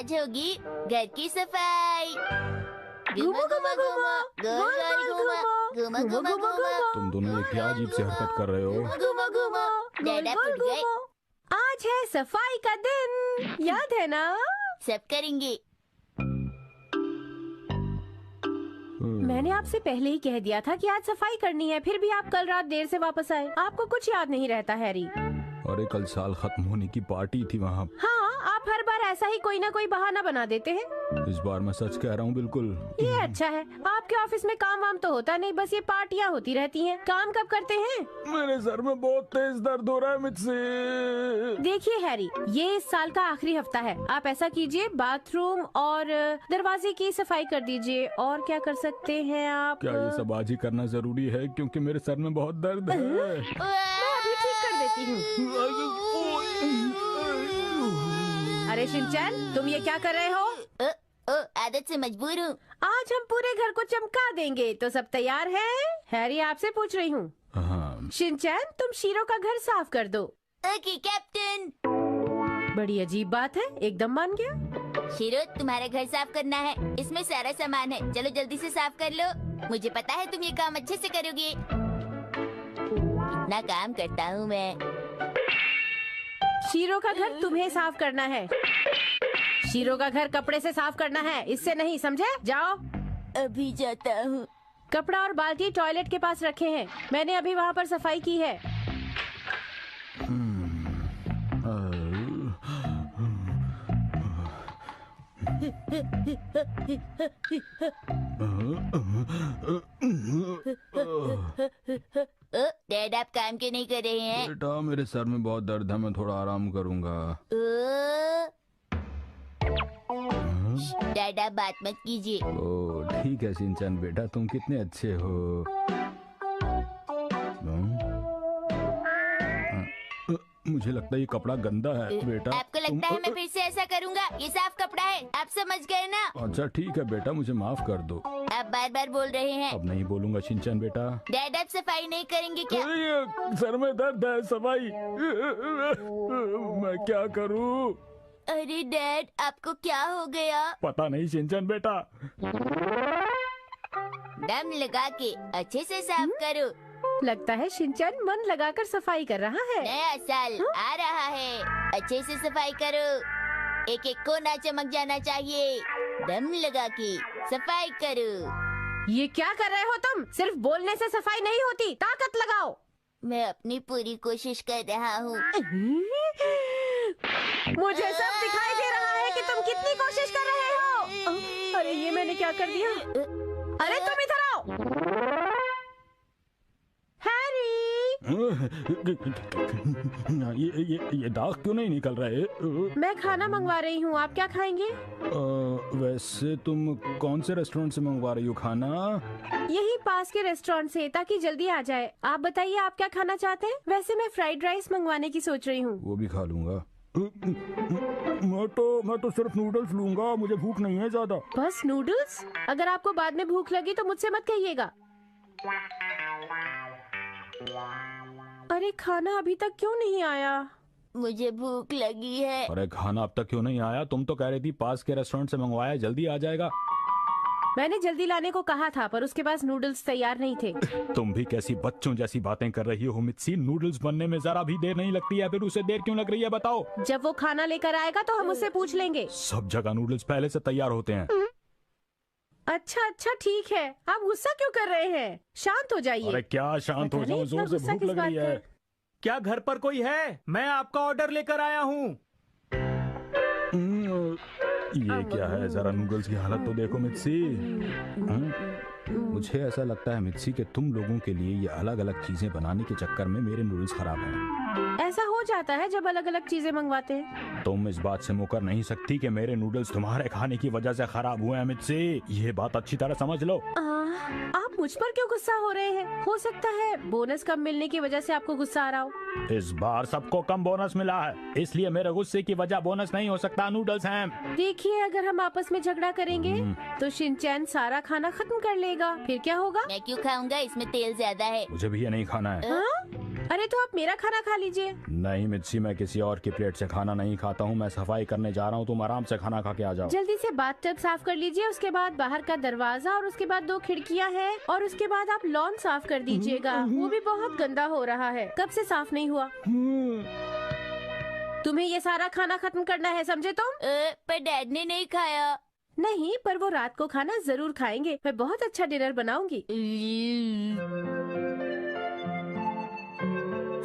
आज होगी घर की सफाई। घुमा घुमा घुमा, गोल गोल घुमा, घुमा घुमा घुमा। तुम दोनों ये क्या अजीब सी हरकत कर रहे हो? घुमा घुमा, डैडा फट गए। आज है सफाई का दिन, याद है ना? सब करेंगे। मैंने आपसे पहले ही कह दिया था कि आज सफाई करनी है, फिर भी आप कल रात देर से वापस आए। आपको कुछ याद नहीं रहता हैरी? अरे कल साल खत्म होने की पार्टी थी वहाँ। हाँ, आप हर बार ऐसा ही कोई ना कोई बहाना बना देते हैं। इस बार मैं सच कह रहा हूँ बिल्कुल। ये अच्छा है, आपके ऑफिस में काम वाम तो होता नहीं, बस ये पार्टियाँ होती रहती हैं। काम कब करते हैं? मेरे सर में बहुत तेज दर्द हो रहा है मुझसे। देखिए हैरी, ये इस साल का आखिरी हफ्ता है। आप ऐसा कीजिए, बाथरूम और दरवाजे की सफाई कर दीजिए। और क्या कर सकते हैं आप? क्या ये सब आज ही करना जरूरी है? क्योंकि मेरे सर में बहुत दर्द है। मैं अभी ठीक कर देती हूँ। अरे शिनचैन, तुम ये क्या कर रहे हो? आदत से मजबूर हूँ। आज हम पूरे घर को चमका देंगे, तो सब तैयार हैं? हैरी, आपसे पूछ रही हूँ। हाँ। शिनचैन, तुम शीरो का घर साफ कर दो। Okay captain. बड़ी अजीब बात है, एकदम मान गया। शीरो, तुम्हारा घर साफ करना है, इसमें सारा सामान है, चलो जल्दी से साफ कर लो। मुझे पता है तुम ये काम अच्छे से करोगे। कितना काम करता हूँ मैं। शीरो का घर तुम्हें साफ करना है। शीरो का घर कपड़े से साफ करना है, इससे नहीं, समझे? जाओ। अभी जाता हूँ। कपड़ा और बाल्टी टॉयलेट के पास रखे हैं, मैंने अभी वहाँ पर सफाई की है। डैड, आप काम क्यों नहीं कर रहे हैं? बेटा, मेरे सर में बहुत दर्द है, मैं थोड़ा आराम करूंगा। डैड, आप बात मत कीजिए। ओ ठीक है शिनचैन बेटा, तुम कितने अच्छे हो। मुझे लगता है ये कपड़ा गंदा है बेटा। आपको लगता है मैं फिर से ऐसा करूँगा? ये साफ कपड़ा है, आप समझ गए ना? अच्छा ठीक है बेटा, मुझे माफ कर दो। आप बार बार बोल रहे हैं। अब नहीं बोलूंगा शिनचैन बेटा। डैड, आप सफाई नहीं करेंगे क्या? अरे, सर में दर्द है, सफाई मैं क्या करूं? अरे डैड, आपको क्या हो गया? पता नहीं शिनचैन बेटा। दम लगा के अच्छे से साफ करो। लगता है शिनचैन मन लगाकर सफाई कर रहा है। नया साल आ रहा है, अच्छे से सफाई करो। एक एक कोना चमक जाना चाहिए। दम लगा के सफाई करो। ये क्या कर रहे हो तुम? सिर्फ बोलने से सफाई नहीं होती, ताकत लगाओ। मैं अपनी पूरी कोशिश कर रहा हूँ। मुझे सब दिखाई दे रहा है कि तुम कितनी कोशिश कर रहे हो। अरे ये मैंने क्या कर दिया? अरे तुम इधर आओ। हैरी, ये दाग क्यों नहीं निकल रहे? मैं खाना मंगवा रही हूँ, आप क्या खाएंगे? वैसे तुम कौन से रेस्टोरेंट से मंगवा रही हो खाना? यही पास के रेस्टोरेंट से, ताकि जल्दी आ जाए। आप बताइए, आप क्या खाना चाहते हैं? वैसे मैं फ्राइड राइस मंगवाने की सोच रही हूँ। वो भी खा लूंगा। मैं तो सिर्फ नूडल्स लूंगा, मुझे भूख नहीं है ज्यादा। बस नूडल्स? अगर आपको बाद में भूख लगी तो मुझसे मत कहिएगा। अरे खाना अभी तक क्यों नहीं आया? मुझे भूख लगी है। अरे खाना अब तक क्यों नहीं आया? तुम तो कह रही थी पास के रेस्टोरेंट से मंगवाया, जल्दी आ जाएगा। मैंने जल्दी लाने को कहा था, पर उसके पास नूडल्स तैयार नहीं थे। तुम भी कैसी बच्चों जैसी बातें कर रही हो मित्सी। नूडल्स बनने में जरा भी देर नहीं लगती है, फिर उसे देर क्यों लग रही है बताओ? जब वो खाना लेकर आएगा तो हम उससे पूछ लेंगे। सब जगह नूडल्स पहले से तैयार होते हैं। अच्छा अच्छा ठीक है, आप गुस्सा क्यों कर रहे हैं? शांत हो जाइए। अरे क्या शांत हो जाऊं, जोर से भूख लग रही है। क्या घर पर कोई है? मैं आपका ऑर्डर लेकर आया हूँ। ये क्या है? जरा नूडल्स की हालत तो देखो मित्सी। मुझे ऐसा लगता है मित्सी कि तुम लोगों के लिए ये अलग अलग चीजें बनाने के चक्कर में मेरे नूडल्स खराब हैं। ऐसा हो जाता है जब अलग अलग चीजें मंगवाते हैं। तुम इस बात से मुकर नहीं सकती कि मेरे नूडल्स तुम्हारे खाने की वजह से खराब हुए हैं मित्सी। ये बात अच्छी तरह समझ लो। आप मुझ पर क्यों गुस्सा हो रहे हैं? हो सकता है बोनस कम मिलने की वजह से आपको गुस्सा आ रहा हो। इस बार सबको कम बोनस मिला है, इसलिए मेरे गुस्से की वजह बोनस नहीं हो सकता, नूडल्स हैं। देखिए, अगर हम आपस में झगड़ा करेंगे तो शिनचैन सारा खाना खत्म कर लेगा, फिर क्या होगा? मैं क्यों खाऊंगा, इसमें तेल ज्यादा है। मुझे भी ये नहीं खाना है। अरे तो आप मेरा खाना खा लीजिए। नहीं मित्सी, मैं किसी और की प्लेट से खाना नहीं खाता हूँ। मैं सफाई करने जा रहा हूँ, तुम आराम से खाना खा के आ जाओ। जल्दी से बाथटब साफ कर लीजिए, उसके बाद बाहर का दरवाजा और उसके बाद 2 खिड़कियाँ हैं और उसके बाद आप लॉन साफ कर दीजिएगा। वो भी बहुत गंदा हो रहा है, कब से साफ नहीं हुआ। तुम्हें ये सारा खाना खत्म करना है, समझे तुम? पर डैड ने नहीं खाया। नहीं, पर वो रात को खाना जरूर खाएंगे। मैं बहुत अच्छा डिनर बनाऊंगी।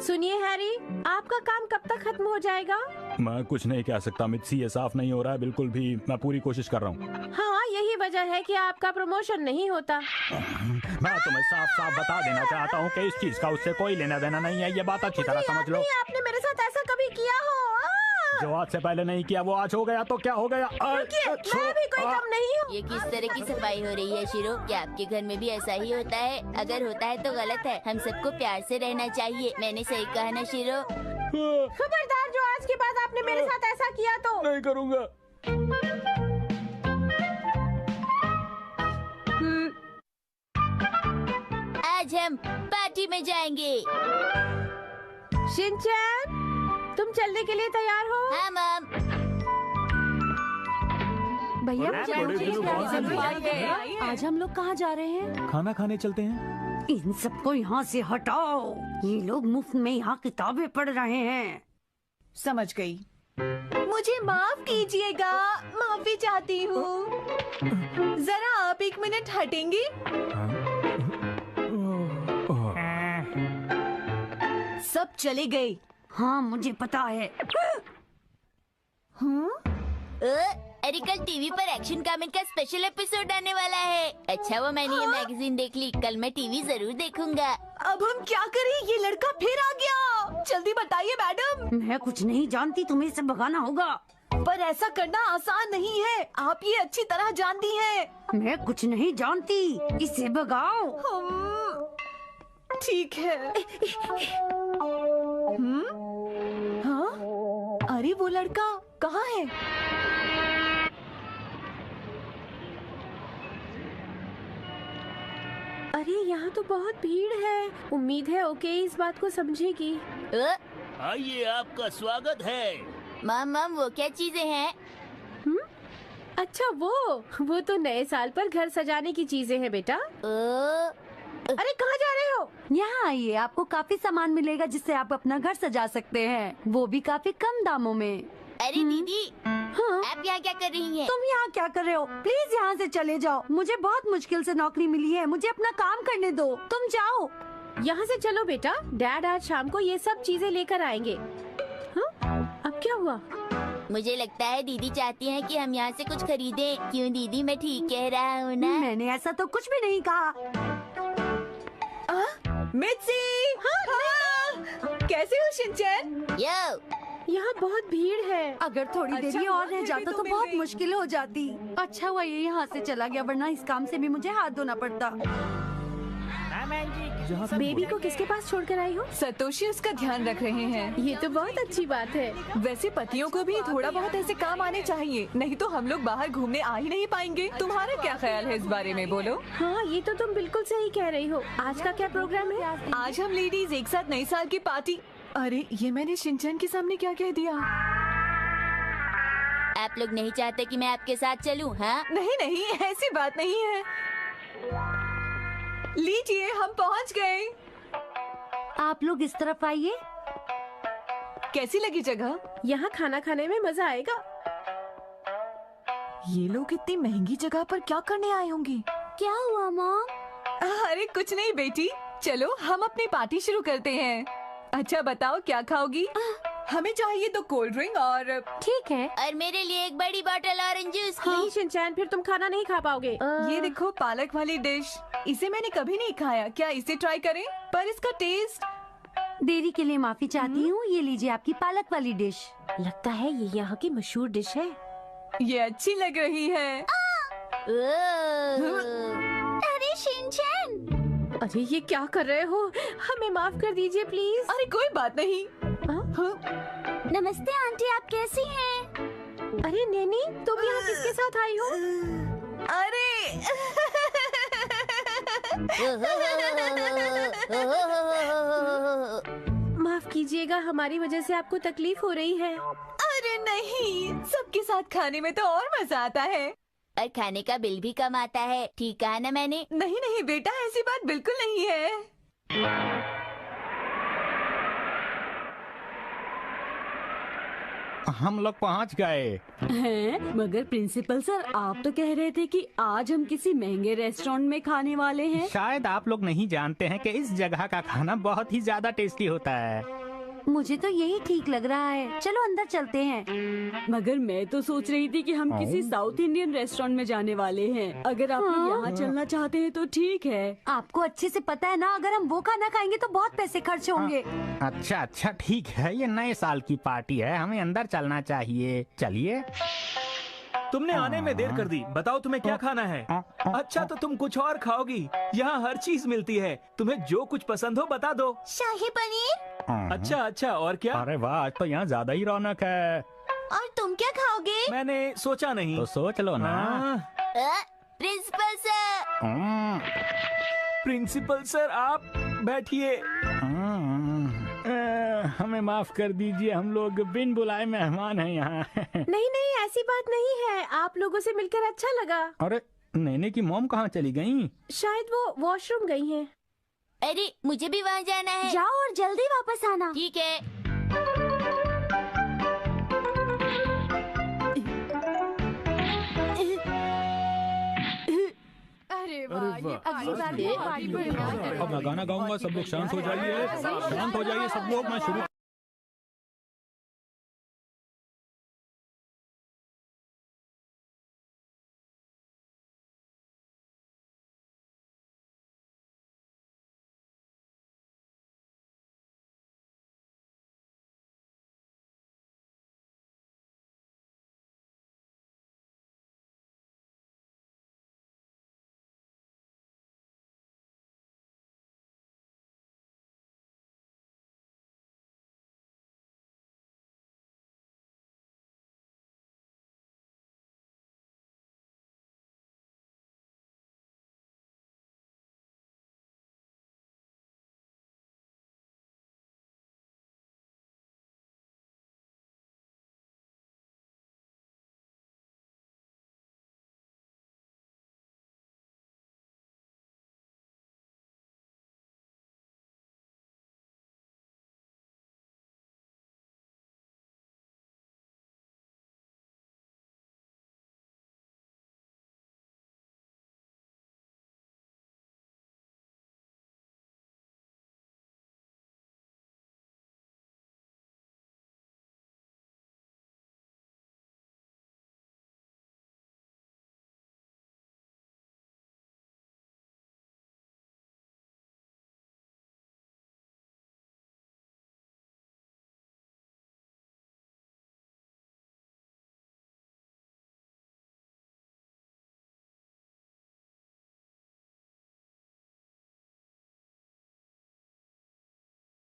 सुनिए हैरी, आपका काम कब तक खत्म हो जाएगा? मैं कुछ नहीं कह सकता मित्सी, ये साफ नहीं हो रहा है बिल्कुल भी। मैं पूरी कोशिश कर रहा हूँ। हाँ, यही वजह है कि आपका प्रमोशन नहीं होता। मैं तुम्हें साफ साफ बता देना चाहता हूँ कि इस चीज का उससे कोई लेना देना नहीं है। ये बात अच्छी तरह समझ लो। आपने मेरे साथ ऐसा कभी किया हो? जो आज से पहले नहीं किया वो आज हो गया तो क्या हो गया। मैं भी कोई कम नहीं हूँ। ये किस तरह की सफाई हो रही है शिरो? क्या आपके घर में भी ऐसा ही होता है? अगर होता है तो गलत है। हम सबको प्यार से रहना चाहिए। मैंने सही कहा ना शिरो? खबरदार, जो आज के बाद आपने मेरे साथ ऐसा किया तो नहीं करूँगा। आज हम पार्टी में जाएंगे। शिनचैन, तुम चलने के लिए तैयार हो? हाँ मम। भैया, आज हम लोग कहाँ जा रहे हैं? खाना खाने चलते हैं। इन सबको यहाँ से हटाओ। ये लोग मुफ्त में यहाँ किताबें पढ़ रहे हैं। समझ गई। मुझे माफ कीजिएगा, माफी चाहती हूँ। जरा आप 1 मिनट हटेंगे? सब चले गए। हाँ, मुझे पता है। अरे कल टीवी पर एक्शन कॉमिक का स्पेशल एपिसोड आने वाला है। अच्छा वो मैंने ये मैगजीन देख ली। कल मैं टीवी जरूर देखूंगा। अब हम क्या करें? ये लड़का फिर आ गया। जल्दी बताइए मैडम। मैं कुछ नहीं जानती, तुम्हें इसे भगाना होगा। पर ऐसा करना आसान नहीं है, आप ये अच्छी तरह जानती हैं। मैं कुछ नहीं जानती, इसे भगाओ। ठीक है। हाँ? अरे वो लड़का कहाँ है? अरे यहाँ तो बहुत भीड़ है। उम्मीद है ओके इस बात को समझेगी। आइए, आपका स्वागत है। मम वो क्या चीजें हैं? अच्छा वो तो नए साल पर घर सजाने की चीजें हैं बेटा। अरे कहाँ जा रहे हो? यहाँ आइए, आपको काफी सामान मिलेगा जिससे आप अपना घर सजा सकते हैं, वो भी काफी कम दामों में। अरे दीदी, हाँ? आप यहाँ क्या कर रही हैं? तुम यहाँ क्या कर रहे हो? प्लीज यहाँ से चले जाओ। मुझे बहुत मुश्किल से नौकरी मिली है, मुझे अपना काम करने दो। तुम जाओ। यहाँ से चलो बेटा, डैड आज शाम को ये सब चीजें लेकर आएंगे। हाँ? अब क्या हुआ? मुझे लगता है दीदी चाहती हैं कि हम यहाँ से कुछ खरीदें। क्यों दीदी, मैं ठीक कह रहा हूँ ना? मैंने ऐसा तो कुछ भी नहीं कहा। मित्सी! हाँ। कैसे हो शिनचैन? यो, यहाँ बहुत भीड़ है। अगर थोड़ी अच्छा देरी और हुआ रह फिर जाता भी तो तुम मिल बहुत गई। मुश्किल हो जाती। अच्छा हुआ ये यहाँ से चला गया, वरना इस काम से भी मुझे हाथ धोना पड़ता। बेबी को किसके पास छोड़कर आई हो? सतोशी उसका ध्यान रख रहे हैं। ये तो बहुत अच्छी बात है। वैसे पतियों को भी थोड़ा बहुत ऐसे काम आने चाहिए, नहीं तो हम लोग बाहर घूमने आ ही नहीं पाएंगे। तुम्हारा क्या ख्याल है इस बारे में, बोलो? हाँ, ये तो तुम बिल्कुल सही कह रही हो। आज का क्या प्रोग्राम है? आज हम लेडीज एक साथ नए साल की पार्टी। अरे ये मैंने शिनचैन के सामने क्या कह दिया? आप लोग नहीं चाहते कि मैं आपके साथ चलूं? हाँ? नहीं नहीं, ऐसी बात नहीं है। लीजिए, हम पहुंच गए। आप लोग इस तरफ आइए। कैसी लगी जगह? यहाँ खाना खाने में मजा आएगा। ये लोग इतनी महंगी जगह पर क्या करने आए होंगे? क्या हुआ मॉम? अरे कुछ नहीं बेटी, चलो हम अपनी पार्टी शुरू करते हैं। अच्छा बताओ क्या खाओगी? हमें चाहिए 2 कोल्ड ड्रिंक और ठीक है। और मेरे लिए एक बड़ी बोतल ऑरेंज जूस की। नहीं शिनचैन, फिर तुम खाना नहीं खा पाओगे। ये देखो पालक वाली डिश। इसे मैंने कभी नहीं खाया, क्या इसे ट्राई करें? पर इसका टेस्ट। देरी के लिए माफी चाहती हूँ, ये लीजिए आपकी पालक वाली डिश। लगता है ये यहाँ की मशहूर डिश है। ये अच्छी लग रही है। अरे शिनचैन, अरे ये क्या कर रहे हो? हमें माफ कर दीजिए प्लीज। अरे कोई बात नहीं। नमस्ते आंटी, आप कैसी हैं? अरे नैनी, तुम यहाँ किसके साथ आई हो? अरे कीजिएगा, हमारी वजह से आपको तकलीफ हो रही है। अरे नहीं, सबके साथ खाने में तो और मजा आता है। और खाने का बिल भी कम आता है, ठीक कहा ना मैंने? नहीं नहीं बेटा, ऐसी बात बिल्कुल नहीं है। हम लोग पहुंच गए। हैं? मगर प्रिंसिपल सर, आप तो कह रहे थे कि आज हम किसी महंगे रेस्टोरेंट में खाने वाले हैं। शायद आप लोग नहीं जानते हैं कि इस जगह का खाना बहुत ही ज्यादा टेस्टी होता है। मुझे तो यही ठीक लग रहा है, चलो अंदर चलते हैं। मगर मैं तो सोच रही थी कि हम किसी साउथ इंडियन रेस्टोरेंट में जाने वाले हैं। अगर आप लोग यहाँ चलना चाहते हैं तो ठीक है। आपको अच्छे से पता है ना, अगर हम वो खाना खाएंगे तो बहुत पैसे खर्च होंगे। अच्छा अच्छा ठीक है, ये नए साल की पार्टी है, हमें अंदर चलना चाहिए। चलिए। तुमने आने में देर कर दी। बताओ तुम्हें क्या खाना है? अच्छा तो तुम कुछ और खाओगी? यहाँ हर चीज मिलती है, तुम्हें जो कुछ पसंद हो बता दो। शाही पनीर। अच्छा अच्छा, और क्या? अरे वाह, आज तो यहाँ ज्यादा ही रौनक है। और तुम क्या खाओगे? मैंने सोचा नहीं। तो सोच लो ना। Principal sir. प्रिंसिपल सर, आप बैठिए। हमें माफ कर दीजिए, हम लोग बिन बुलाए मेहमान हैं यहाँ। नहीं नहीं, ऐसी बात नहीं है, आप लोगों से मिलकर अच्छा लगा। अरे नैने की मॉम कहाँ चली गई? शायद वो वॉशरूम गई हैं। अरे मुझे भी वहाँ जाना है। जाओ और जल्दी वापस आना। ठीक है। अरे वाह, ये अगली बार अब मैं गाना गाऊंगा, सब लोग शांत हो जाइए, शांत हो जाइए सब लोग। मैं शुरू